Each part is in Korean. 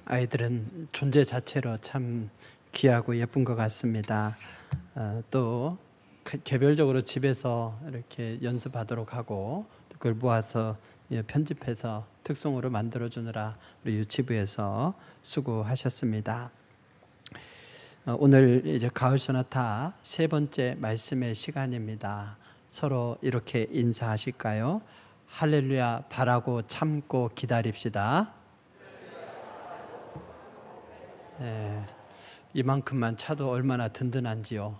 아이들은 존재 자체로 참 귀하고 예쁜 것 같습니다. 또 개별적으로 집에서 이렇게 연습하도록 하고 그걸 모아서 편집해서 특송으로 만들어주느라 우리 유치부에서 수고하셨습니다. 오늘 이제 가을 소나타 세 번째 말씀의 시간입니다. 서로 이렇게 인사하실까요? 할렐루야, 바라고 참고 기다립시다. 이만큼만 차도 얼마나 든든한지요.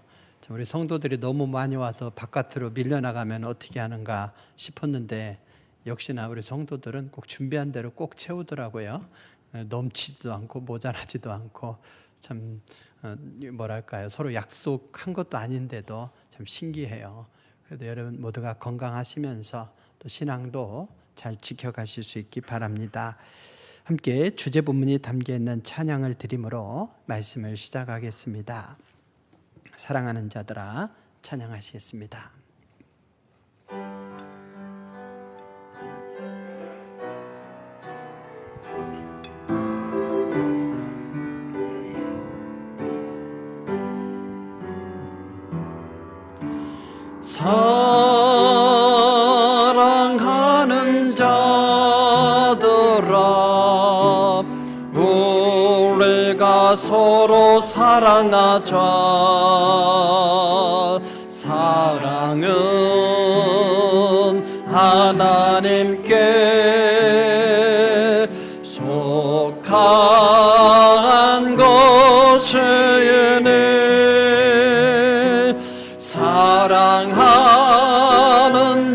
우리 성도들이 너무 많이 와서 바깥으로 밀려나가면 어떻게 하는가 싶었는데 역시나 우리 성도들은 꼭 준비한 대로 꼭 채우더라고요. 넘치지도 않고 모자라지도 않고 참 뭐랄까요, 서로 약속한 것도 아닌데도 참 신기해요. 그래도 여러분 모두가 건강하시면서 또 신앙도 잘 지켜가실 수 있기 바랍니다. 함께 주제 본문이 담겨있는 찬양을 드림으로 말씀을 시작하겠습니다. 사랑하는 자들아 찬양하시겠습니다. 사랑하는 자들아 우리가 서로 사랑하자. 사랑은 하나님께 속한 것이니 사랑하는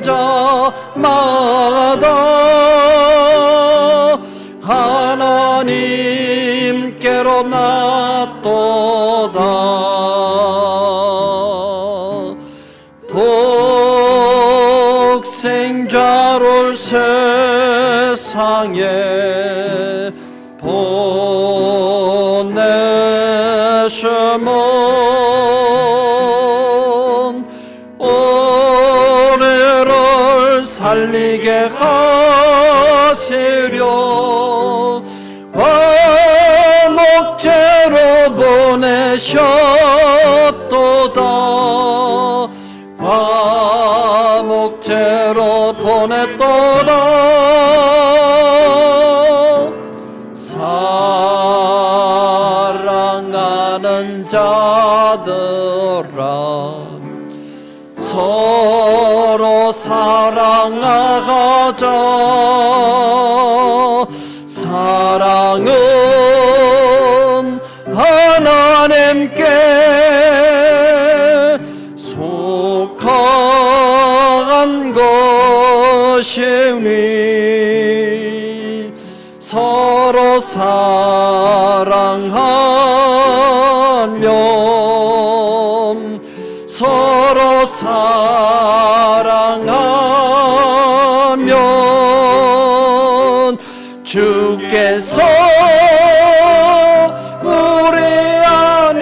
자마다 하나님께로 낫도다. 독생자를 세상에 보내심은 우리를 살리게 하시려 화목제로 보내셨도다. 화목제로 보냈도다. 사랑하는 자들아 서로 사랑하자. 사랑은 하나님께 속한 것이니 서로 사랑하면 서로 사랑하면 주께서 우리 안에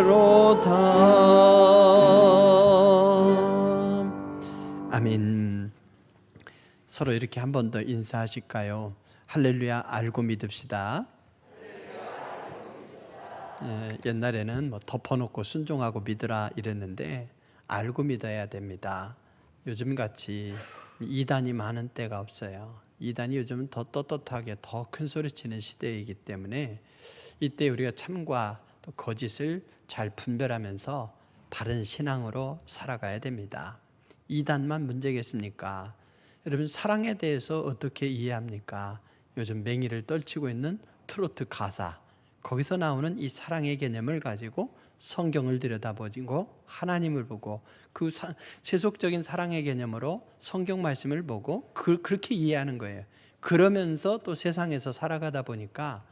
거하시리로다. 아멘. 서로 이렇게 한 번 더 인사하실까요? 할렐루야, 알고 믿읍시다. 옛날에는 뭐 덮어놓고 순종하고 믿으라 이랬는데 알고 믿어야 됩니다. 요즘같이 이단이 많은 때가 없어요. 이단이 요즘은 더 떳떳하게 더 큰 소리치는 시대이기 때문에 이때 우리가 참과 또 거짓을 잘 분별하면서 바른 신앙으로 살아가야 됩니다. 이단만 문제겠습니까? 여러분 사랑에 대해서 어떻게 이해합니까? 요즘 맹위를 떨치고 있는 트로트 가사, 거기서 나오는 이 사랑의 개념을 가지고 성경을 들여다보고 하나님을 보고 그 세속적인 사랑의 개념으로 성경 말씀을 보고 그렇게 이해하는 거예요. 그러면서 또 세상에서 살아가다 보니까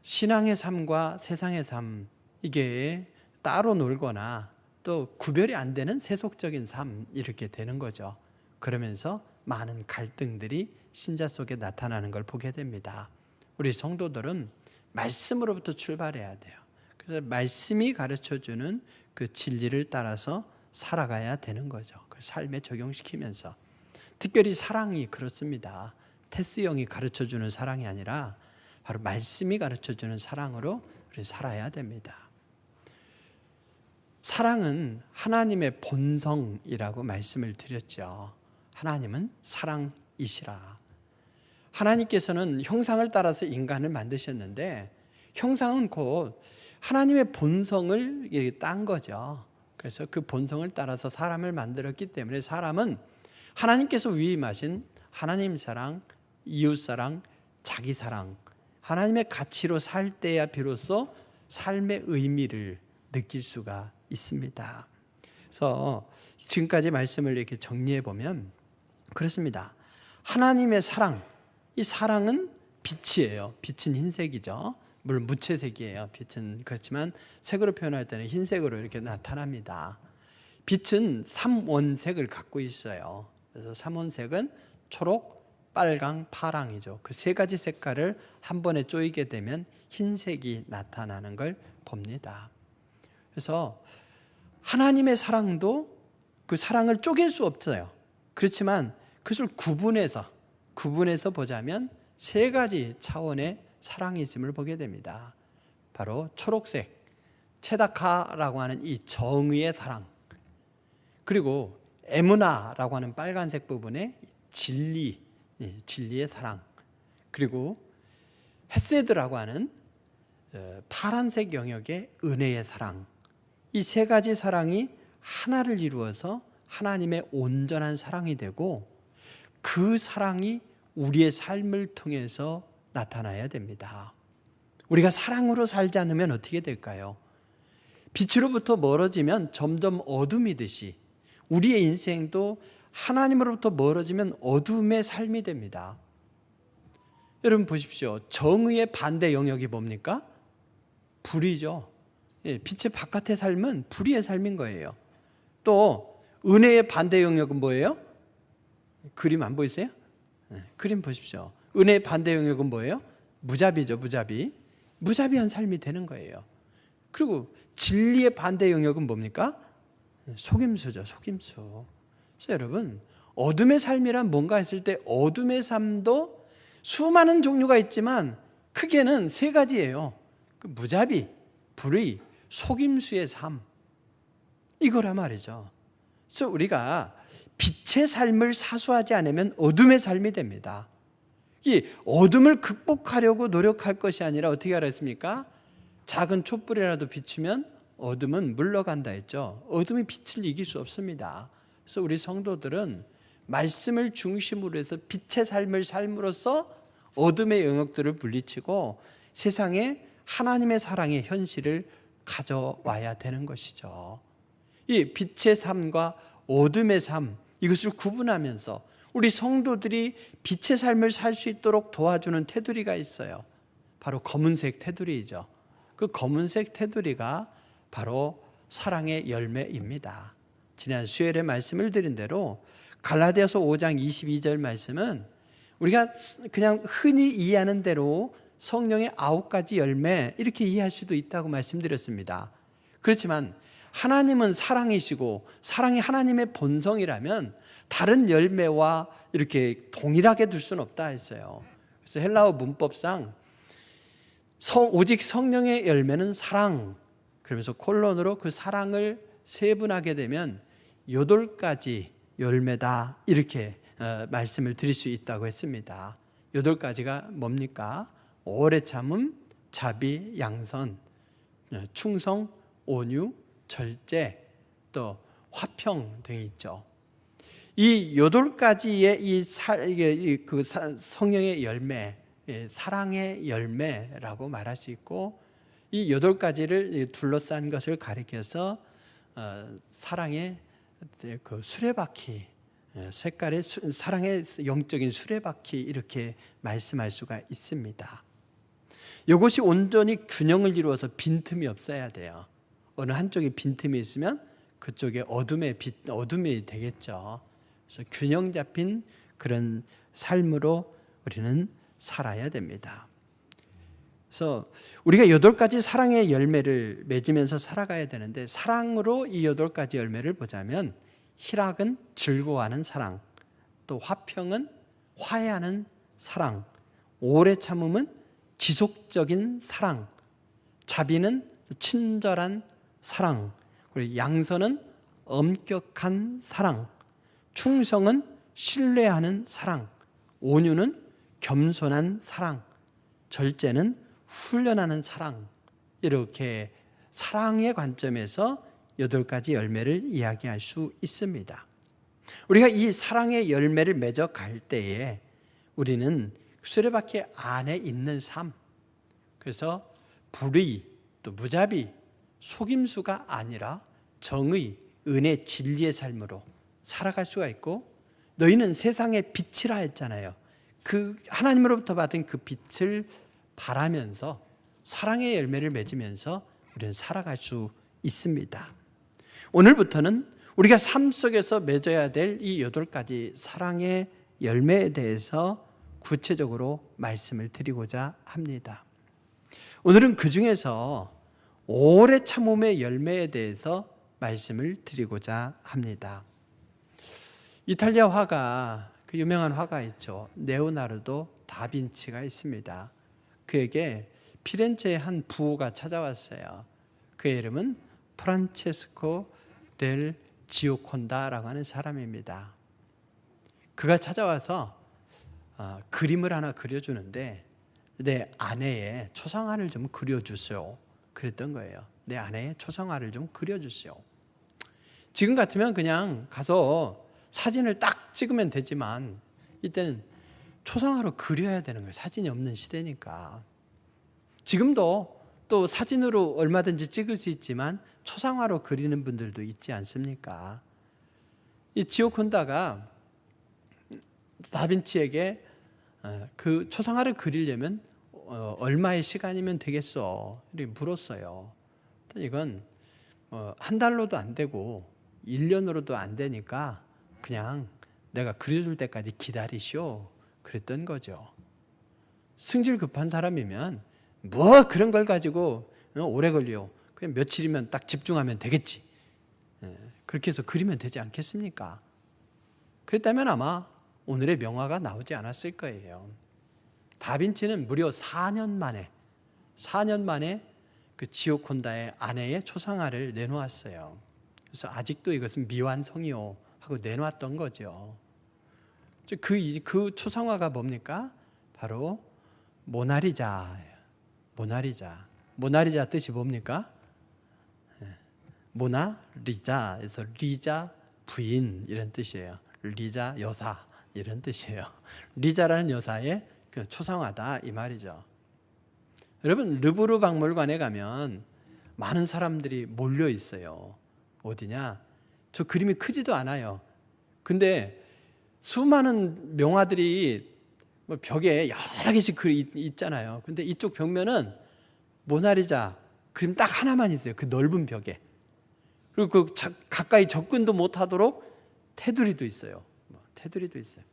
신앙의 삶과 세상의 삶, 이게 따로 놀거나 또 구별이 안 되는 세속적인 삶 이렇게 되는 거죠. 그러면서 많은 갈등들이 신자 속에 나타나는 걸 보게 됩니다. 우리 성도들은 말씀으로부터 출발해야 돼요. 그래서 말씀이 가르쳐주는 그 진리를 따라서 살아가야 되는 거죠. 그 삶에 적용시키면서. 특별히 사랑이 그렇습니다. 테스형이 가르쳐주는 사랑이 아니라 바로 말씀이 가르쳐주는 사랑으로 우리 살아야 됩니다. 사랑은 하나님의 본성이라고 말씀을 드렸죠. 하나님은 사랑이시라. 하나님께서는 형상을 따라서 인간을 만드셨는데 형상은 곧 하나님의 본성을 딴 거죠. 그래서 그 본성을 따라서 사람을 만들었기 때문에 사람은 하나님께서 위임하신 하나님 사랑, 이웃 사랑, 자기 사랑, 하나님의 가치로 살 때야 비로소 삶의 의미를 느낄 수가 있습니다. 그래서 지금까지 말씀을 이렇게 정리해 보면 그렇습니다. 하나님의 사랑, 이 사랑은 빛이에요. 빛은 흰색이죠. 물론 무채색이에요. 빛은 그렇지만 색으로 표현할 때는 흰색으로 이렇게 나타납니다. 빛은 삼원색을 갖고 있어요. 그래서 삼원색은 초록, 빨강, 파랑이죠. 그 세 가지 색깔을 한 번에 쪼이게 되면 흰색이 나타나는 걸 봅니다. 그래서 하나님의 사랑도 그 사랑을 쪼갤 수 없어요. 그렇지만 그것을 구분해서 보자면 세 가지 차원의 사랑이심을 보게 됩니다. 바로 초록색, 체다카라고 하는 이 정의의 사랑, 그리고 에무나라고 하는 빨간색 부분의 진리의 사랑, 그리고 헤세드라고 하는 파란색 영역의 은혜의 사랑, 이 세 가지 사랑이 하나를 이루어서 하나님의 온전한 사랑이 되고 그 사랑이 우리의 삶을 통해서 나타나야 됩니다. 우리가 사랑으로 살지 않으면 어떻게 될까요? 빛으로부터 멀어지면 점점 어둠이듯이 우리의 인생도 하나님으로부터 멀어지면 어둠의 삶이 됩니다. 여러분 보십시오. 정의의 반대 영역이 뭡니까? 불이죠. 빛의 바깥의 삶은 불의의 삶인 거예요. 또 은혜의 반대 영역은 뭐예요? 그림 안 보이세요? 그림 보십시오. 은혜의 반대 영역은 뭐예요? 무자비죠. 무자비한 삶이 되는 거예요. 그리고 진리의 반대 영역은 뭡니까? 속임수죠. 속임수. 그래서 여러분, 어둠의 삶이란 뭔가 했을 때 어둠의 삶도 수많은 종류가 있지만 크게는 세 가지예요. 무자비, 불의, 속임수의 삶, 이거라 말이죠. 그래서 우리가 빛의 삶을 사수하지 않으면 어둠의 삶이 됩니다. 이 어둠을 극복하려고 노력할 것이 아니라 어떻게 하라 했습니까? 작은 촛불이라도 비추면 어둠은 물러간다 했죠. 어둠이 빛을 이길 수 없습니다. 그래서 우리 성도들은 말씀을 중심으로 해서 빛의 삶을 삶으로써 어둠의 영역들을 물리치고 세상에 하나님의 사랑의 현실을 가져와야 되는 것이죠. 이 빛의 삶과 어둠의 삶, 이것을 구분하면서 우리 성도들이 빛의 삶을 살 수 있도록 도와주는 테두리가 있어요. 바로 검은색 테두리이죠. 그 검은색 테두리가 바로 사랑의 열매입니다. 지난 수요일에 말씀을 드린 대로 갈라디아서 5장 22절 말씀은 우리가 그냥 흔히 이해하는 대로 성령의 9가지 열매 이렇게 이해할 수도 있다고 말씀드렸습니다. 그렇지만 하나님은 사랑이시고 사랑이 하나님의 본성이라면 다른 열매와 이렇게 동일하게 둘 수는 없다 했어요. 그래서 헬라어 문법상 오직 성령의 열매는 사랑, 그러면서 콜론으로 그 사랑을 세분하게 되면 8가지 열매다 이렇게 말씀을 드릴 수 있다고 했습니다. 8가지가 뭡니까? 오래 참음, 자비, 양선, 충성, 온유, 절제, 또 화평 등이 있죠. 이 8가지의 그 성령의 열매, 사랑의 열매라고 말할 수 있고, 이 8가지를 둘러싼 것을 가리켜서 사랑의 그 수레바퀴, 색깔의 사랑의 영적인 수레바퀴 이렇게 말씀할 수가 있습니다. 이것이 온전히 균형을 이루어서 빈틈이 없어야 돼요. 어느 한쪽에 빈틈이 있으면 그쪽에 어둠이 되겠죠. 그래서 균형 잡힌 그런 삶으로 우리는 살아야 됩니다. 그래서 우리가 8가지 사랑의 열매를 맺으면서 살아가야 되는데, 사랑으로 이 8가지 열매를 보자면 희락은 즐거워하는 사랑, 또 화평은 화해하는 사랑, 오래 참음은 지속적인 사랑, 자비는 친절한 사랑, 그리고 양선은 엄격한 사랑, 충성은 신뢰하는 사랑, 온유는 겸손한 사랑, 절제는 훈련하는 사랑, 이렇게 사랑의 관점에서 8가지 열매를 이야기할 수 있습니다. 우리가 이 사랑의 열매를 맺어갈 때에 우리는 수레바퀴 안에 있는 삶, 그래서 불의, 또 무자비, 속임수가 아니라 정의, 은혜, 진리의 삶으로 살아갈 수가 있고, 너희는 세상의 빛이라 했잖아요. 그 하나님으로부터 받은 그 빛을 바라면서 사랑의 열매를 맺으면서 우리는 살아갈 수 있습니다. 오늘부터는 우리가 삶 속에서 맺어야 될 이 8가지 사랑의 열매에 대해서 구체적으로 말씀을 드리고자 합니다. 오늘은 그 중에서 오래 참음의 열매에 대해서 말씀을 드리고자 합니다. 이탈리아 화가, 그 유명한 화가 있죠. 레오나르도 다빈치가 있습니다. 그에게 피렌체의 한 부호가 찾아왔어요. 그의 이름은 프란체스코 델 지오콘다라고 하는 사람입니다. 그가 찾아와서 그림을 하나 그려주는데, 내 아내의 초상화를 좀 그려주세요. 그랬던 거예요. 내 아내의 초상화를 좀 그려주세요. 지금 같으면 그냥 가서 사진을 딱 찍으면 되지만, 이때는 초상화로 그려야 되는 거예요. 사진이 없는 시대니까. 지금도 또 사진으로 얼마든지 찍을 수 있지만 초상화로 그리는 분들도 있지 않습니까? 이 지오콘다가 다빈치에게 그 초상화를 그리려면 얼마의 시간이면 되겠어? 이렇게 물었어요. 이건 한 달로도 안 되고 1년으로도 안 되니까 그냥 내가 그려줄 때까지 기다리시오. 그랬던 거죠. 승질 급한 사람이면 뭐 그런 걸 가지고 오래 걸려. 그냥 며칠이면 딱 집중하면 되겠지. 그렇게 해서 그리면 되지 않겠습니까? 그랬다면 아마 오늘의 명화가 나오지 않았을 거예요. 다빈치는 무려 4년 만에 그 지오콘다의 아내의 초상화를 내놓았어요. 그래서 아직도 이것은 미완성이요 하고 내놓았던 거죠. 그 초상화가 뭡니까? 바로 모나리자예요. 모나리자 뜻이 뭡니까? 모나리자에서 리자 부인 이런 뜻이에요. 리자 여사 이런 뜻이에요. 리자라는 여사의 그 초상화다 이 말이죠. 여러분, 르브르 박물관에 가면 많은 사람들이 몰려 있어요. 어디냐? 저 그림이 크지도 않아요. 근데 수많은 명화들이 벽에 여러 개씩 있잖아요. 근데 이쪽 벽면은 모나리자 그림 딱 하나만 있어요. 그 넓은 벽에. 그리고 그 가까이 접근도 못하도록 테두리도 있어요. 테두리도 있어요.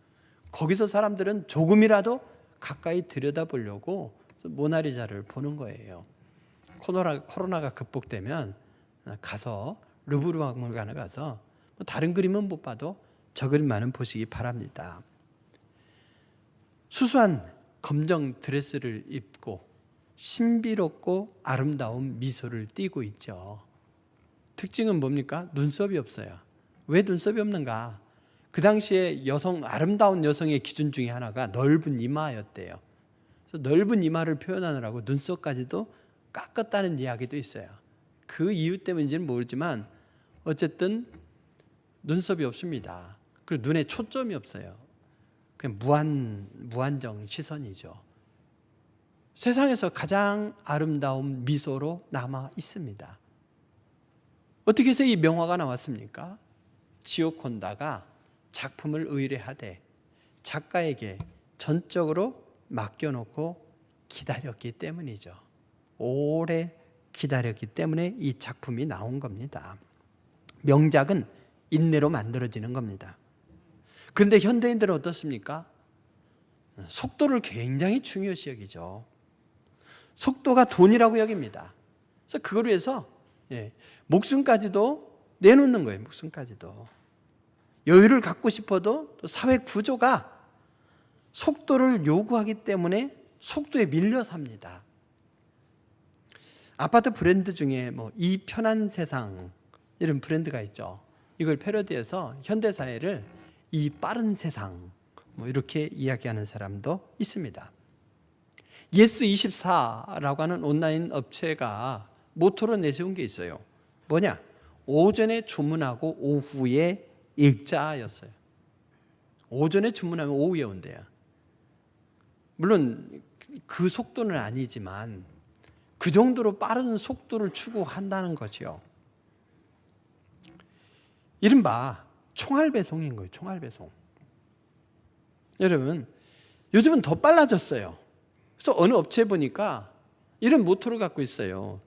거기서 사람들은 조금이라도 가까이 들여다보려고 모나리자를 보는 거예요. 코로나가 극복되면 가서 르브르 박물관에 가서 다른 그림은 못 봐도 저 그림만은 보시기 바랍니다. 수수한 검정 드레스를 입고 신비롭고 아름다운 미소를 띠고 있죠. 특징은 뭡니까? 눈썹이 없어요. 왜 눈썹이 없는가? 그 당시에 아름다운 여성의 기준 중에 하나가 넓은 이마였대요. 그래서 넓은 이마를 표현하느라고 눈썹까지도 깎았다는 이야기도 있어요. 그 이유 때문인지는 모르지만 어쨌든 눈썹이 없습니다. 그리고 눈에 초점이 없어요. 그냥 무한정 시선이죠. 세상에서 가장 아름다운 미소로 남아 있습니다. 어떻게 해서 이 명화가 나왔습니까? 지오콘다가 작품을 의뢰하되 작가에게 전적으로 맡겨놓고 기다렸기 때문이죠. 오래 기다렸기 때문에 이 작품이 나온 겁니다. 명작은 인내로 만들어지는 겁니다. 그런데 현대인들은 어떻습니까? 속도를 굉장히 중요시 여기죠. 속도가 돈이라고 여깁니다. 그래서 그걸 위해서 목숨까지도 내놓는 거예요. 목숨까지도. 여유를 갖고 싶어도 또 사회 구조가 속도를 요구하기 때문에 속도에 밀려 삽니다. 아파트 브랜드 중에 이 편한 세상 이런 브랜드가 있죠. 이걸 패러디해서 현대사회를 이 빠른 세상 이렇게 이야기하는 사람도 있습니다. 예스24라고 하는 온라인 업체가 모토로 내세운 게 있어요. 뭐냐? 오전에 주문하고 오후에 읽자였어요. 오전에 주문하면 오후에 온대요. 물론 그 속도는 아니지만 그 정도로 빠른 속도를 추구한다는 거죠. 이른바 총알 배송인 거예요. 총알 배송. 여러분, 요즘은 더 빨라졌어요. 그래서 어느 업체에 보니까 이런 모토를 갖고 있어요.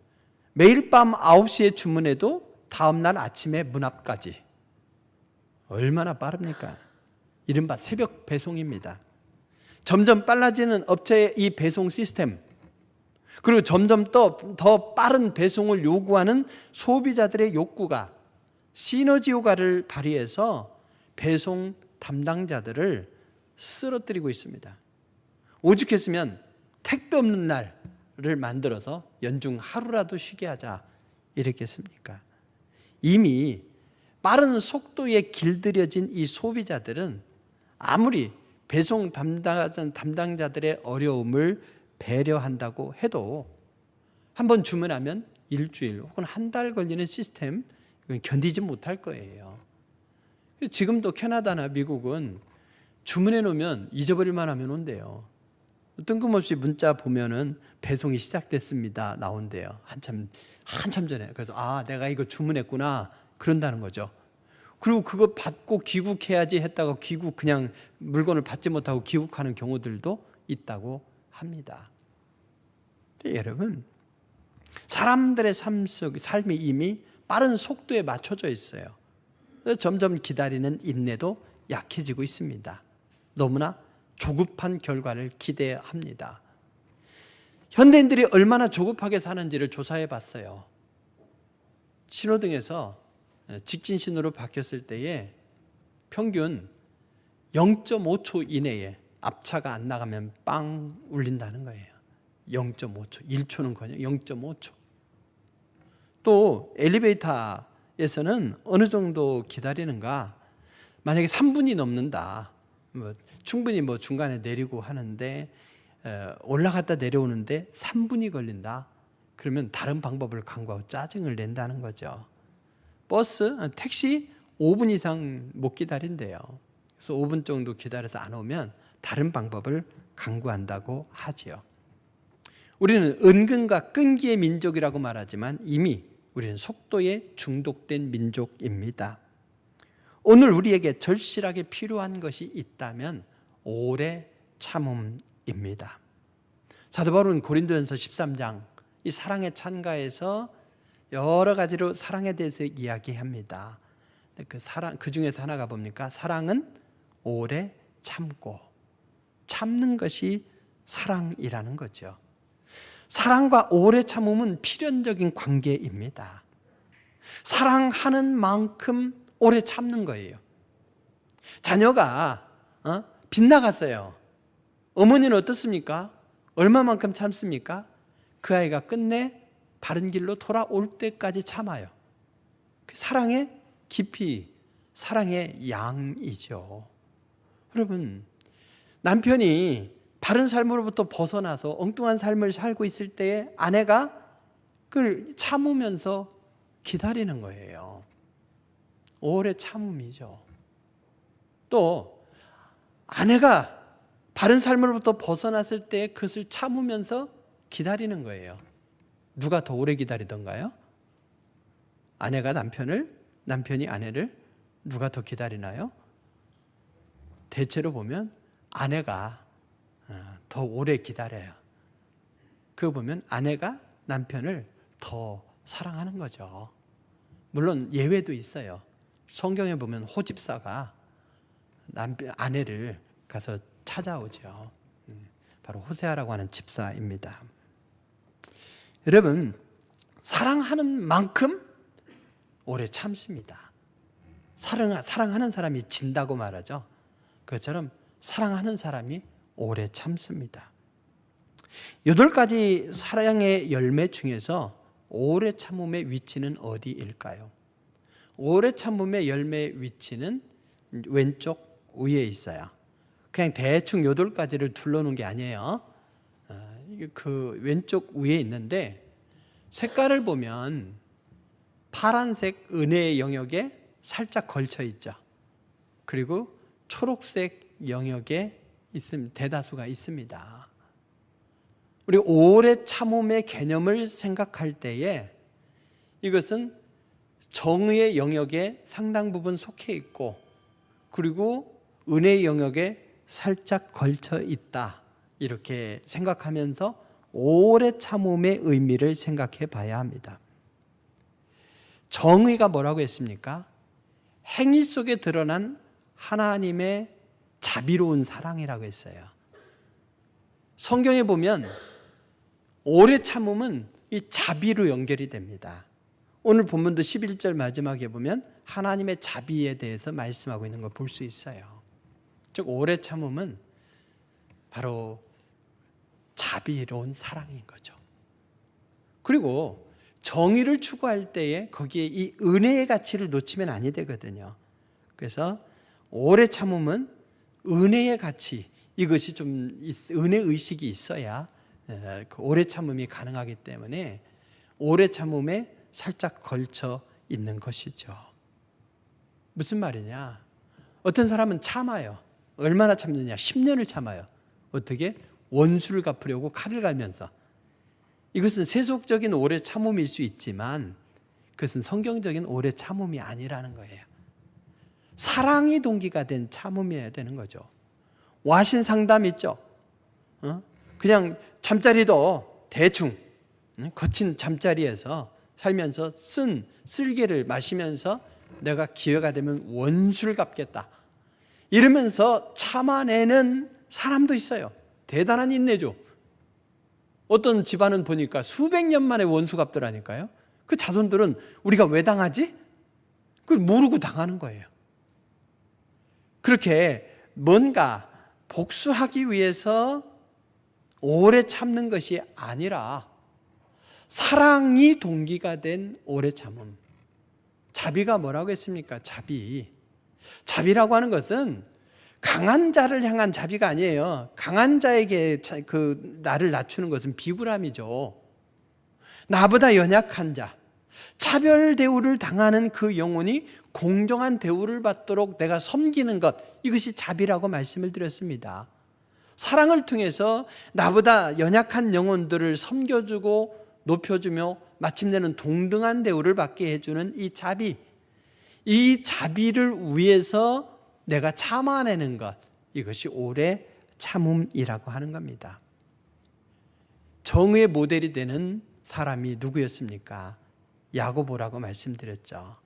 매일 밤 9시에 주문해도 다음날 아침에 문 앞까지. 얼마나 빠릅니까? 이른바 새벽 배송입니다. 점점 빨라지는 업체의 이 배송 시스템, 그리고 점점 더 빠른 배송을 요구하는 소비자들의 욕구가 시너지 효과를 발휘해서 배송 담당자들을 쓰러뜨리고 있습니다. 오죽했으면 택배 없는 날을 만들어서 연중 하루라도 쉬게 하자 이랬겠습니까? 이미 빠른 속도에 길들여진 이 소비자들은 아무리 배송 담당자들의 어려움을 배려한다고 해도 한번 주문하면 일주일 혹은 한 달 걸리는 시스템 견디지 못할 거예요. 지금도 캐나다나 미국은 주문해 놓으면 잊어버릴만 하면 온대요. 뜬금없이 문자 보면은 배송이 시작됐습니다 나온대요. 한참 전에. 그래서 내가 이거 주문했구나 그런다는 거죠. 그리고 그거 받고 귀국해야지 했다가 그냥 물건을 받지 못하고 귀국하는 경우들도 있다고 합니다. 여러분, 사람들의 삶이 이미 빠른 속도에 맞춰져 있어요. 점점 기다리는 인내도 약해지고 있습니다. 너무나 조급한 결과를 기대합니다. 현대인들이 얼마나 조급하게 사는지를 조사해 봤어요. 신호등에서 직진 신호로 바뀌었을 때에 평균 0.5초 이내에 앞차가 안 나가면 빵 울린다는 거예요. 0.5초, 1초는커녕 0.5초. 또 엘리베이터에서는 어느 정도 기다리는가? 만약에 3분이 넘는다. 충분히 중간에 내리고 하는데 올라갔다 내려오는데 3분이 걸린다. 그러면 다른 방법을 강구하고 짜증을 낸다는 거죠. 버스, 택시 5분 이상 못 기다린대요. 그래서 5분 정도 기다려서 안 오면 다른 방법을 강구한다고 하지요. 우리는 은근과 끈기의 민족이라고 말하지만 이미 우리는 속도에 중독된 민족입니다. 오늘 우리에게 절실하게 필요한 것이 있다면 오래 참음입니다. 사도 바울은 고린도전서 13장 이 사랑의 찬가에서 여러 가지로 사랑에 대해서 이야기합니다. 그 중에서 하나가 뭡니까? 사랑은 오래 참고, 참는 것이 사랑이라는 거죠. 사랑과 오래 참음은 필연적인 관계입니다. 사랑하는 만큼 오래 참는 거예요. 자녀가 빗나갔어요. 어머니는 어떻습니까? 얼마만큼 참습니까? 그 아이가 끝내 바른 길로 돌아올 때까지 참아요. 사랑의 깊이, 사랑의 양이죠. 여러분, 남편이 바른 삶으로부터 벗어나서 엉뚱한 삶을 살고 있을 때에 아내가 그걸 참으면서 기다리는 거예요. 오래 참음이죠. 또 아내가 바른 삶으로부터 벗어났을 때 그것을 참으면서 기다리는 거예요. 누가 더 오래 기다리던가요? 아내가 남편이 아내를 누가 더 기다리나요? 대체로 보면 아내가 더 오래 기다려요. 그거 보면 아내가 남편을 더 사랑하는 거죠. 물론 예외도 있어요. 성경에 보면 호집사가 아내를 가서 찾아오죠. 바로 호세아라고 하는 집사입니다. 여러분, 사랑하는 만큼 오래 참습니다. 사랑하는 사람이 진다고 말하죠. 그것처럼 사랑하는 사람이 오래 참습니다. 8가지 사랑의 열매 중에서 오래 참음의 위치는 어디일까요? 오래 참음의 열매 위치는 왼쪽 위에 있어요. 그냥 대충 8가지를 둘러놓은 게 아니에요. 그 왼쪽 위에 있는데 색깔을 보면 파란색 은혜의 영역에 살짝 걸쳐 있죠. 그리고 초록색 영역에 대다수가 있습니다. 우리 오래 참음의 개념을 생각할 때에 이것은 정의의 영역에 상당 부분 속해 있고, 그리고 은혜의 영역에 살짝 걸쳐 있다, 이렇게 생각하면서 오래 참음의 의미를 생각해 봐야 합니다. 정의가 뭐라고 했습니까? 행위 속에 드러난 하나님의 자비로운 사랑이라고 했어요. 성경에 보면 오래 참음은 이 자비로 연결이 됩니다. 오늘 본문도 11절 마지막에 보면 하나님의 자비에 대해서 말씀하고 있는 걸 볼 수 있어요. 즉 오래 참음은 바로 자비로운 사랑인 거죠. 그리고 정의를 추구할 때에 거기에 이 은혜의 가치를 놓치면 아니 되거든요. 그래서 오래 참음은 은혜의 가치, 이것이 좀 은혜 의식이 있어야 오래 참음이 가능하기 때문에 오래 참음에 살짝 걸쳐 있는 것이죠. 무슨 말이냐? 어떤 사람은 참아요. 얼마나 참느냐? 10년을 참아요. 어떻게? 원수를 갚으려고 칼을 갈면서. 이것은 세속적인 오래 참음일 수 있지만 그것은 성경적인 오래 참음이 아니라는 거예요. 사랑이 동기가 된 참음이어야 되는 거죠. 와신 상담 있죠? 그냥 잠자리도 대충 거친 잠자리에서 살면서 쓴 쓸개를 마시면서 내가 기회가 되면 원수를 갚겠다 이러면서 참아내는 사람도 있어요. 대단한 인내죠. 어떤 집안은 보니까 수백 년 만에 원수 갚더라니까요. 그 자손들은 우리가 왜 당하지? 그걸 모르고 당하는 거예요. 그렇게 뭔가 복수하기 위해서 오래 참는 것이 아니라 사랑이 동기가 된 오래 참음. 자비가 뭐라고 했습니까? 자비라고 하는 것은 강한 자를 향한 자비가 아니에요. 강한 자에게 나를 낮추는 것은 비굴함이죠. 나보다 연약한 자, 차별 대우를 당하는 그 영혼이 공정한 대우를 받도록 내가 섬기는 것, 이것이 자비라고 말씀을 드렸습니다. 사랑을 통해서 나보다 연약한 영혼들을 섬겨주고 높여주며 마침내는 동등한 대우를 받게 해주는 이 자비, 이 자비를 위해서 내가 참아내는 것, 이것이 오래 참음이라고 하는 겁니다. 정의의 모델이 되는 사람이 누구였습니까? 야고보라고 말씀드렸죠.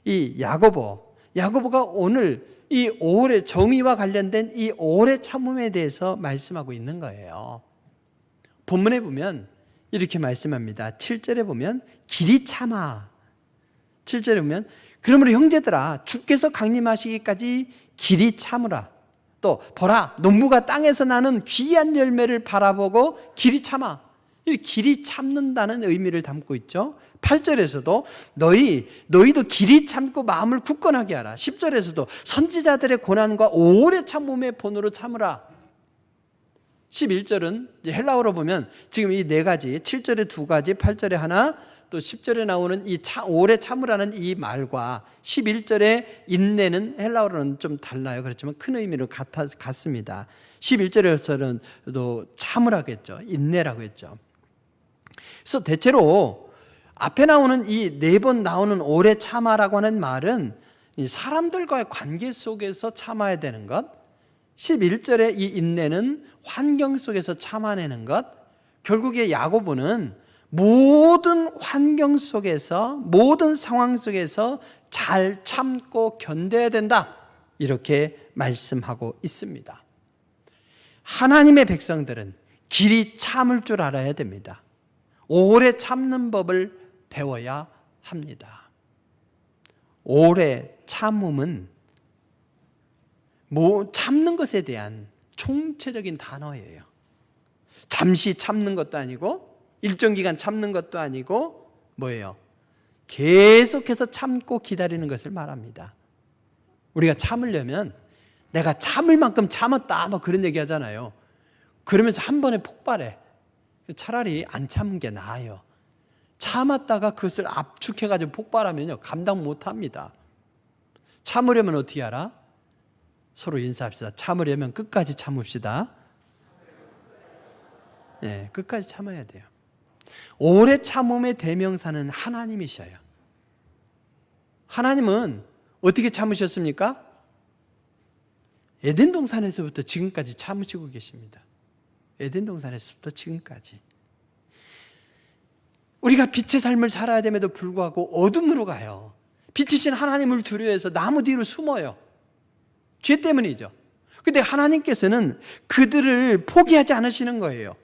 이 야고보가 오늘 이 오래 정의와 관련된 이 오래 참음에 대해서 말씀하고 있는 거예요. 본문에 보면 이렇게 말씀합니다. 7절에 보면 길이 참아. 7절에 보면 그러므로 형제들아 주께서 강림하시기까지 길이 참으라. 또 보라 농부가 땅에서 나는 귀한 열매를 바라보고 길이 참아. 이 길이 참는다는 의미를 담고 있죠. 8절에서도 너희도 길이 참고 마음을 굳건하게 하라. 10절에서도 선지자들의 고난과 오래 참음의 본으로 참으라. 11절은 헬라어로 보면 지금 이 4가지, 7절에 2가지, 8절에 하나, 또 10절에 나오는 이 오래 참으라는 이 말과 11절의 인내는 헬라어로는 좀 달라요. 그렇지만 큰 의미로 같습니다. 11절에서는 또 참으라고 했죠. 인내라고 했죠. 그래서 대체로 앞에 나오는 이 4번 나오는 오래 참아라고 하는 말은 이 사람들과의 관계 속에서 참아야 되는 것, 11절의 이 인내는 환경 속에서 참아내는 것, 결국에 야고보는 모든 환경 속에서, 모든 상황 속에서 잘 참고 견뎌야 된다, 이렇게 말씀하고 있습니다. 하나님의 백성들은 길이 참을 줄 알아야 됩니다. 오래 참는 법을 배워야 합니다. 오래 참음은 참는 것에 대한 총체적인 단어예요. 잠시 참는 것도 아니고 일정 기간 참는 것도 아니고 뭐예요? 계속해서 참고 기다리는 것을 말합니다. 우리가 참으려면 내가 참을 만큼 참았다 뭐 그런 얘기 하잖아요. 그러면서 한 번에 폭발해. 차라리 안 참은 게 나아요. 참았다가 그것을 압축해가지고 폭발하면요 감당 못합니다. 참으려면 어떻게 하라? 서로 인사합시다. 참으려면 끝까지 참읍시다. 네, 끝까지 참아야 돼요. 오래 참음의 대명사는 하나님이셔요. 하나님은 어떻게 참으셨습니까? 에덴 동산에서부터 지금까지 참으시고 계십니다. 에덴 동산에서부터 지금까지. 우리가 빛의 삶을 살아야 됨에도 불구하고 어둠으로 가요. 빛이신 하나님을 두려워해서 나무 뒤로 숨어요. 죄 때문이죠. 근데 하나님께서는 그들을 포기하지 않으시는 거예요.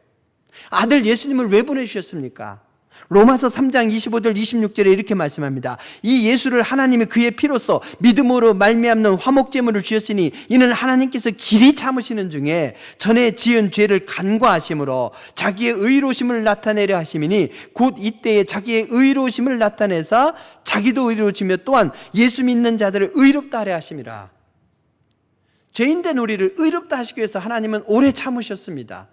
아들 예수님을 왜 보내주셨습니까? 로마서 3장 25절 26절에 이렇게 말씀합니다. 이 예수를 하나님이 그의 피로써 믿음으로 말미암는 화목제물을 주셨으니 이는 하나님께서 길이 참으시는 중에 전에 지은 죄를 간과하심으로 자기의 의로우심을 나타내려 하심이니 곧 이때에 자기의 의로우심을 나타내사 자기도 의로우시며 또한 예수 믿는 자들을 의롭다 하려 하심이라. 죄인된 우리를 의롭다 하시기 위해서 하나님은 오래 참으셨습니다.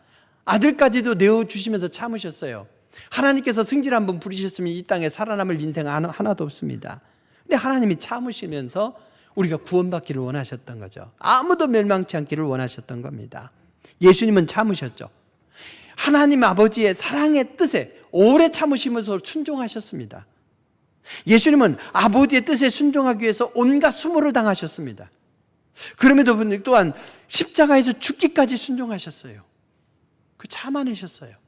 아들까지도 내어주시면서 참으셨어요. 하나님께서 승질 한번 부리셨으면 이 땅에 살아남을 인생 하나도 없습니다. 근데 하나님이 참으시면서 우리가 구원받기를 원하셨던 거죠. 아무도 멸망치 않기를 원하셨던 겁니다. 예수님은 참으셨죠. 하나님 아버지의 사랑의 뜻에 오래 참으시면서 순종하셨습니다. 예수님은 아버지의 뜻에 순종하기 위해서 온갖 수모를 당하셨습니다. 그럼에도 불구하고 또한 십자가에서 죽기까지 순종하셨어요. 그 참아내셨어요.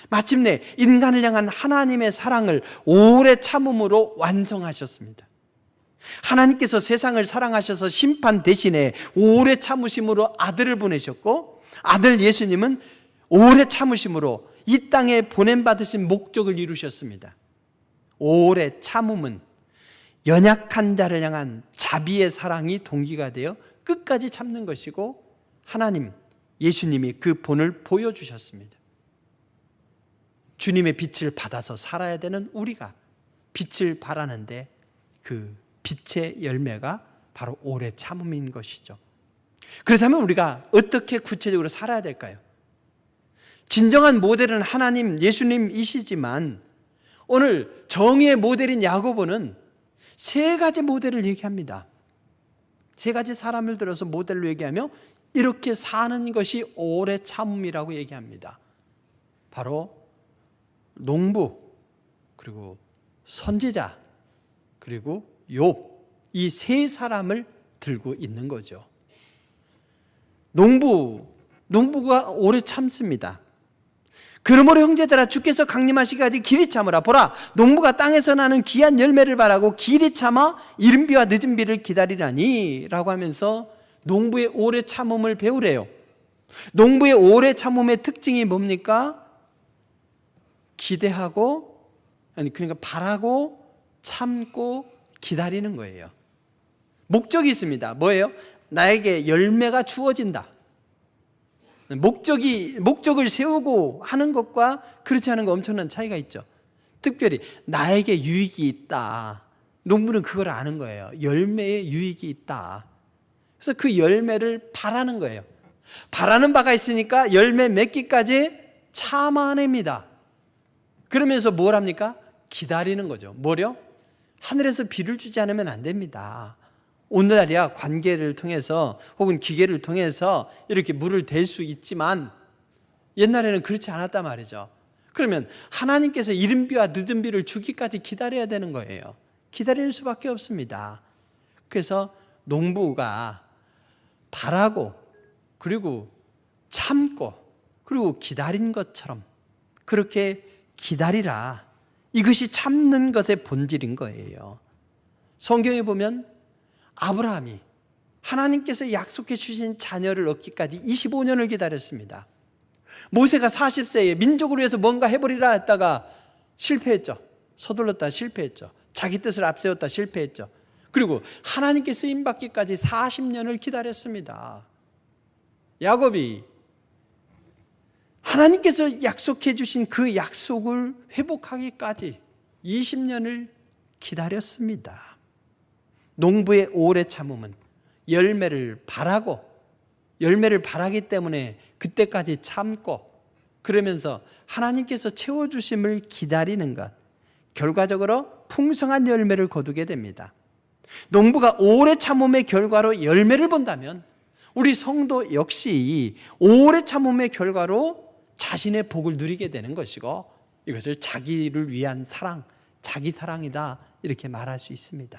마침내 인간을 향한 하나님의 사랑을 오래 참음으로 완성하셨습니다. 하나님께서 세상을 사랑하셔서 심판 대신에 오래 참으심으로 아들을 보내셨고 아들 예수님은 오래 참으심으로 이 땅에 보냄받으신 목적을 이루셨습니다. 오래 참음은 연약한 자를 향한 자비의 사랑이 동기가 되어 끝까지 참는 것이고 하나님, 예수님이 그 본을 보여주셨습니다. 주님의 빛을 받아서 살아야 되는 우리가 빛을 바라는데 그 빛의 열매가 바로 오래 참음인 것이죠. 그렇다면 우리가 어떻게 구체적으로 살아야 될까요? 진정한 모델은 하나님, 예수님이시지만 오늘 정의의 모델인 야고보는 세 가지 모델을 얘기합니다. 세 가지 사람을 들어서 모델로 얘기하며 이렇게 사는 것이 오래 참음이라고 얘기합니다. 바로 농부, 그리고 선지자, 그리고 욥, 이 세 사람을 들고 있는 거죠. 농부가 오래 참습니다. 그러므로 형제들아 주께서 강림하시기까지 길이 참으라. 보라, 농부가 땅에서 나는 귀한 열매를 바라고 길이 참아 이른 비와 늦은 비를 기다리라니 라고 하면서 농부의 오래 참음을 배우래요. 농부의 오래 참음의 특징이 뭡니까? 기대하고, 그러니까 바라고 참고 기다리는 거예요. 목적이 있습니다. 뭐예요? 나에게 열매가 주어진다. 목적을 세우고 하는 것과 그렇지 않은 거 엄청난 차이가 있죠. 특별히 나에게 유익이 있다. 농부는 그걸 아는 거예요. 열매에 유익이 있다. 그래서 그 열매를 바라는 거예요. 바라는 바가 있으니까 열매 맺기까지 참아냅니다. 그러면서 뭘 합니까? 기다리는 거죠. 뭐요? 하늘에서 비를 주지 않으면 안 됩니다. 오늘날이야 관계를 통해서 혹은 기계를 통해서 이렇게 물을 댈 수 있지만 옛날에는 그렇지 않았단 말이죠. 그러면 하나님께서 이른 비와 늦은 비를 주기까지 기다려야 되는 거예요. 기다릴 수밖에 없습니다. 그래서 농부가 바라고 그리고 참고 그리고 기다린 것처럼 그렇게 기다리라. 이것이 참는 것의 본질인 거예요. 성경에 보면 아브라함이 하나님께서 약속해 주신 자녀를 얻기까지 25년을 기다렸습니다. 모세가 40세에 민족을 위해서 뭔가 해버리라 했다가 실패했죠. 서둘렀다 실패했죠. 자기 뜻을 앞세웠다 실패했죠. 그리고 하나님께 쓰임받기까지 40년을 기다렸습니다. 야곱이 하나님께서 약속해 주신 그 약속을 회복하기까지 20년을 기다렸습니다. 농부의 오래 참음은 열매를 바라기 때문에 그때까지 참고 그러면서 하나님께서 채워주심을 기다리는 것, 결과적으로 풍성한 열매를 거두게 됩니다. 농부가 오래 참음의 결과로 열매를 본다면 우리 성도 역시 오래 참음의 결과로 자신의 복을 누리게 되는 것이고 이것을 자기를 위한 사랑, 자기 사랑이다 이렇게 말할 수 있습니다.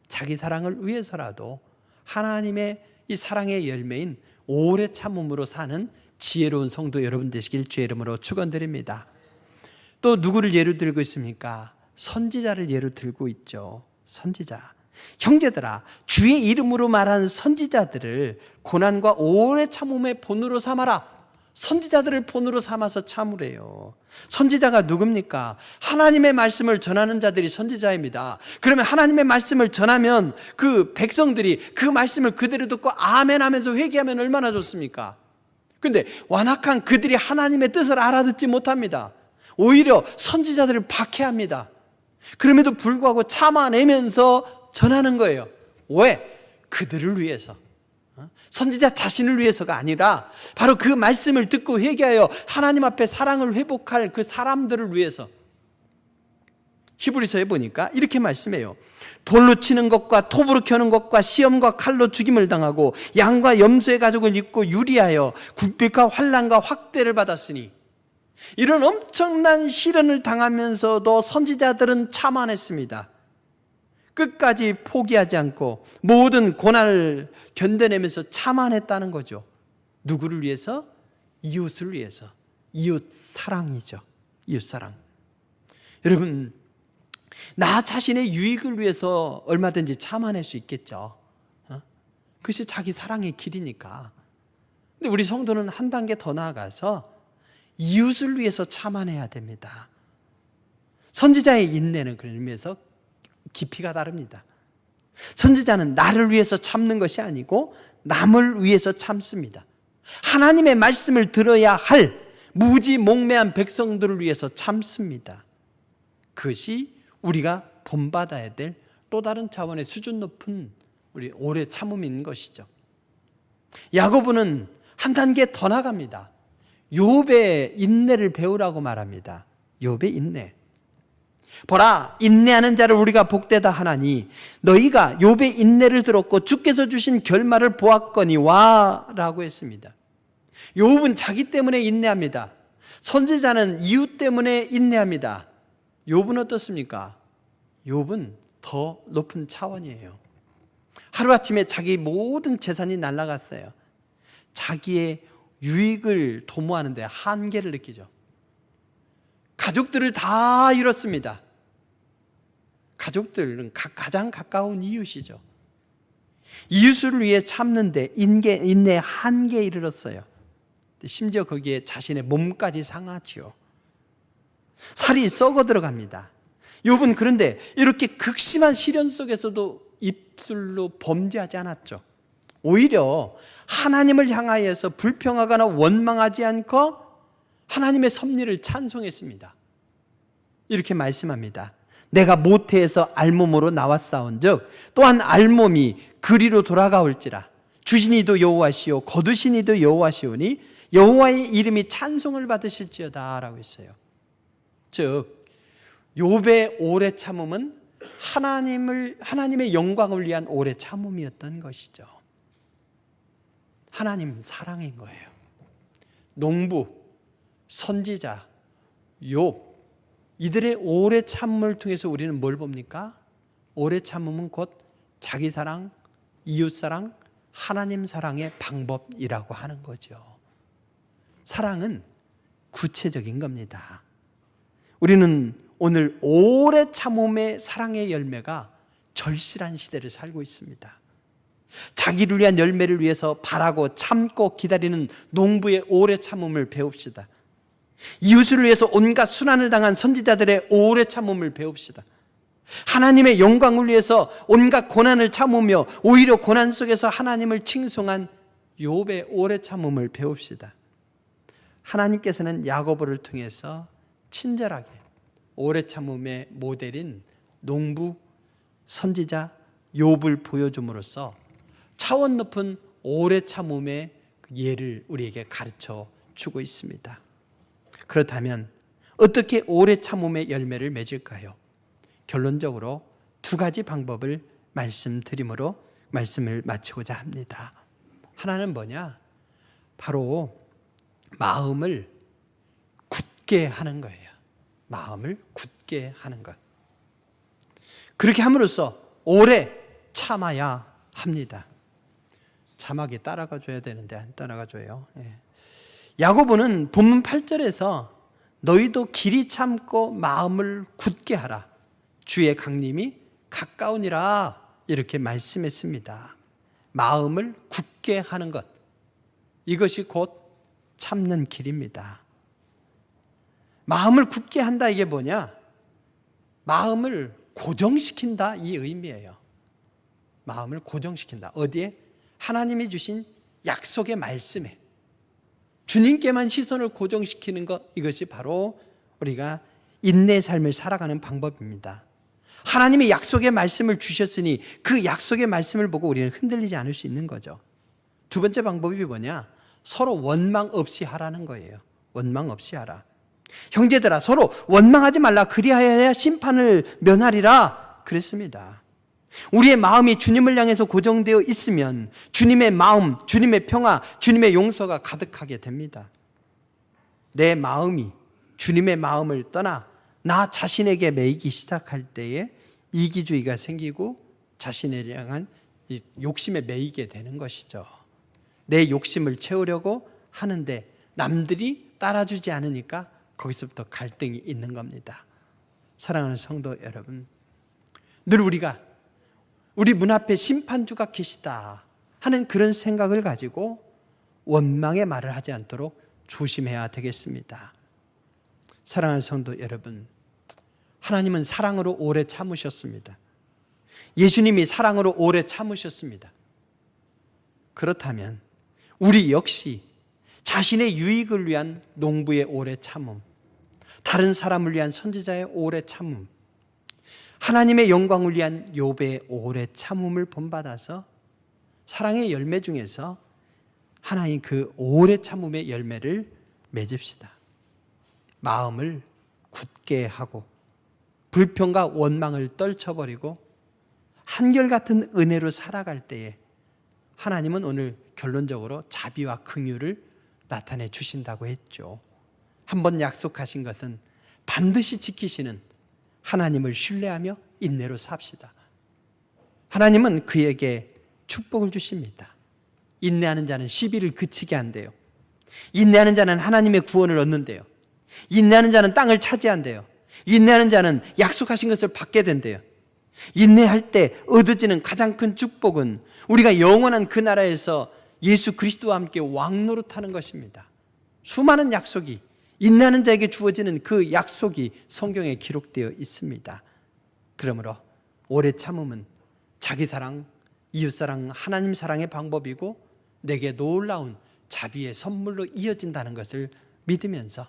자기 사랑을 위해서라도 하나님의 이 사랑의 열매인 오래 참음으로 사는 지혜로운 성도 여러분 되시길 주의 이름으로 축원드립니다. 또 누구를 예로 들고 있습니까? 선지자를 예로 들고 있죠. 선지자. 형제들아, 주의 이름으로 말하는 선지자들을 고난과 오래 참음의 본으로 삼아라. 선지자들을 본으로 삼아서 참으래요. 선지자가 누굽니까? 하나님의 말씀을 전하는 자들이 선지자입니다. 그러면 하나님의 말씀을 전하면 그 백성들이 그 말씀을 그대로 듣고 아멘 하면서 회개하면 얼마나 좋습니까? 근데 완악한 그들이 하나님의 뜻을 알아듣지 못합니다. 오히려 선지자들을 박해합니다. 그럼에도 불구하고 참아내면서 전하는 거예요. 왜? 그들을 위해서. 선지자 자신을 위해서가 아니라 바로 그 말씀을 듣고 회개하여 하나님 앞에 사랑을 회복할 그 사람들을 위해서. 히브리서에 보니까 이렇게 말씀해요. 돌로 치는 것과 톱으로 켜는 것과 시험과 칼로 죽임을 당하고 양과 염소의 가죽을 입고 유리하여 굿빛과 환난과 확대를 받았으니, 이런 엄청난 시련을 당하면서도 선지자들은 참아냈습니다. 끝까지 포기하지 않고 모든 고난을 견뎌내면서 참아냈다는 거죠. 누구를 위해서? 이웃을 위해서. 이웃 사랑이죠. 이웃 사랑. 여러분, 나 자신의 유익을 위해서 얼마든지 참아낼 수 있겠죠. 그것이 자기 사랑의 길이니까. 근데 우리 성도는 한 단계 더 나아가서 이웃을 위해서 참아내야 됩니다. 선지자의 인내는 그런 의미에서 깊이가 다릅니다. 선지자는 나를 위해서 참는 것이 아니고 남을 위해서 참습니다. 하나님의 말씀을 들어야 할 무지몽매한 백성들을 위해서 참습니다. 그것이 우리가 본받아야 될 또 다른 차원의 수준 높은 우리 오래 참음인 것이죠. 야고보는 한 단계 더 나갑니다. 욥의 인내를 배우라고 말합니다. 욥의 인내. 보라, 인내하는 자를 우리가 복되다 하나니 너희가 욥의 인내를 들었고 주께서 주신 결말을 보았거니와 라고 했습니다. 욥은 자기 때문에 인내합니다. 선지자는 이웃 때문에 인내합니다. 욥은 어떻습니까? 욥은 더 높은 차원이에요. 하루아침에 자기 모든 재산이 날아갔어요. 자기의 유익을 도모하는데 한계를 느끼죠. 가족들을 다 잃었습니다. 가족들은 가장 가까운 이웃이죠. 이웃을 위해 참는데 인내의 한계에 이르렀어요. 심지어 거기에 자신의 몸까지 상하지요. 살이 썩어 들어갑니다. 욥은 그런데 이렇게 극심한 시련 속에서도 입술로 범죄하지 않았죠. 오히려 하나님을 향하여서 불평하거나 원망하지 않고 하나님의 섭리를 찬송했습니다. 이렇게 말씀합니다. 내가 모태에서 알몸으로 나왔사온즉 또한 알몸이 그리로 돌아가올지라. 주신 이도 여호와시오 거두신 이도 여호와시오니 여호와의 이름이 찬송을 받으실지어다 라고 했어요. 즉 욥의 오래 참음은 하나님의 영광을 위한 오래 참음이었던 것이죠. 하나님 사랑인 거예요. 농부, 선지자, 욥, 이들의 오래 참음을 통해서 우리는 뭘 봅니까? 오래 참음은 곧 자기 사랑, 이웃 사랑, 하나님 사랑의 방법이라고 하는 거죠. 사랑은 구체적인 겁니다. 우리는 오늘 오래 참음의 사랑의 열매가 절실한 시대를 살고 있습니다. 자기를 위한 열매를 위해서 바라고 참고 기다리는 농부의 오래 참음을 배웁시다. 이웃을 위해서 온갖 순환을 당한 선지자들의 오래 참음을 배웁시다. 하나님의 영광을 위해서 온갖 고난을 참으며 오히려 고난 속에서 하나님을 칭송한 욥의 오래 참음을 배웁시다. 하나님께서는 야고보를 통해서 친절하게 오래 참음의 모델인 농부 선지자 욥을 보여줌으로써 차원 높은 오래 참음의 예를 우리에게 가르쳐 주고 있습니다. 그렇다면 어떻게 오래 참음의 열매를 맺을까요? 결론적으로 두 가지 방법을 말씀드림으로 말씀을 마치고자 합니다. 하나는 뭐냐? 바로 마음을 굳게 하는 거예요. 마음을 굳게 하는 것. 그렇게 함으로써 오래 참아야 합니다. 자막이 따라가 줘야 되는데 안 따라가 줘요. 야고보는 본문 8절에서 너희도 길이 참고 마음을 굳게 하라. 주의 강림이 가까우니라 이렇게 말씀했습니다. 마음을 굳게 하는 것, 이것이 곧 참는 길입니다. 마음을 굳게 한다 이게 뭐냐? 마음을 고정시킨다 이 의미예요. 마음을 고정시킨다. 어디에? 하나님이 주신 약속의 말씀에 주님께만 시선을 고정시키는 것, 이것이 바로 우리가 인내의 삶을 살아가는 방법입니다. 하나님이 약속의 말씀을 주셨으니 그 약속의 말씀을 보고 우리는 흔들리지 않을 수 있는 거죠. 두 번째 방법이 뭐냐? 서로 원망 없이 하라는 거예요. 원망 없이 하라. 형제들아 서로 원망하지 말라. 그리하여야 심판을 면하리라 그랬습니다. 우리의 마음이 주님을 향해서 고정되어 있으면 주님의 마음, 주님의 평화, 주님의 용서가 가득하게 됩니다. 내 마음이 주님의 마음을 떠나 나 자신에게 매이기 시작할 때에 이기주의가 생기고 자신을 향한 욕심에 매이게 되는 것이죠. 내 욕심을 채우려고 하는데 남들이 따라주지 않으니까 거기서부터 갈등이 있는 겁니다. 사랑하는 성도 여러분, 늘 우리가 우리 문 앞에 심판주가 계시다 하는 그런 생각을 가지고 원망의 말을 하지 않도록 조심해야 되겠습니다. 사랑하는 성도 여러분, 하나님은 사랑으로 오래 참으셨습니다. 예수님이 사랑으로 오래 참으셨습니다. 그렇다면 우리 역시 자신의 유익을 위한 농부의 오래 참음, 다른 사람을 위한 선지자의 오래 참음, 하나님의 영광을 위한 욥의 오래 참음을 본받아서 사랑의 열매 중에서 하나님 그 오래 참음의 열매를 맺읍시다. 마음을 굳게 하고 불평과 원망을 떨쳐버리고 한결같은 은혜로 살아갈 때에 하나님은 오늘 결론적으로 자비와 긍휼을 나타내 주신다고 했죠. 한번 약속하신 것은 반드시 지키시는 하나님을 신뢰하며 인내로 삽시다. 하나님은 그에게 축복을 주십니다. 인내하는 자는 시비를 그치게 한대요. 인내하는 자는 하나님의 구원을 얻는데요. 인내하는 자는 땅을 차지한대요. 인내하는 자는 약속하신 것을 받게 된대요. 인내할 때 얻어지는 가장 큰 축복은 우리가 영원한 그 나라에서 예수 그리스도와 함께 왕노릇하는 것입니다. 수많은 약속이 인내하는 자에게 주어지는 그 약속이 성경에 기록되어 있습니다. 그러므로 오래 참음은 자기 사랑, 이웃 사랑, 하나님 사랑의 방법이고 내게 놀라운 자비의 선물로 이어진다는 것을 믿으면서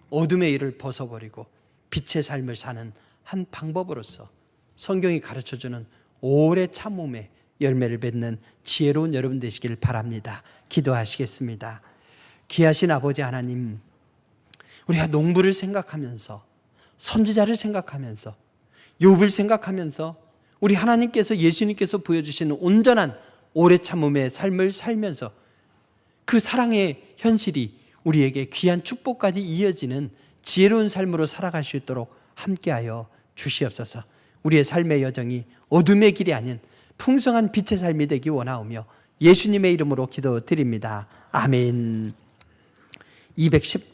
어둠의 일을 벗어버리고 빛의 삶을 사는 한 방법으로서 성경이 가르쳐주는 오래 참음의 열매를 맺는 지혜로운 여러분 되시길 바랍니다. 기도하시겠습니다. 귀하신 아버지 하나님, 우리가 농부를 생각하면서 선지자를 생각하면서 욥을 생각하면서 우리 하나님께서 예수님께서 보여주시는 온전한 오래 참음의 삶을 살면서 그 사랑의 현실이 우리에게 귀한 축복까지 이어지는 지혜로운 삶으로 살아갈 수 있도록 함께하여 주시옵소서. 우리의 삶의 여정이 어둠의 길이 아닌 풍성한 빛의 삶이 되기 원하오며 예수님의 이름으로 기도드립니다. 아멘. 218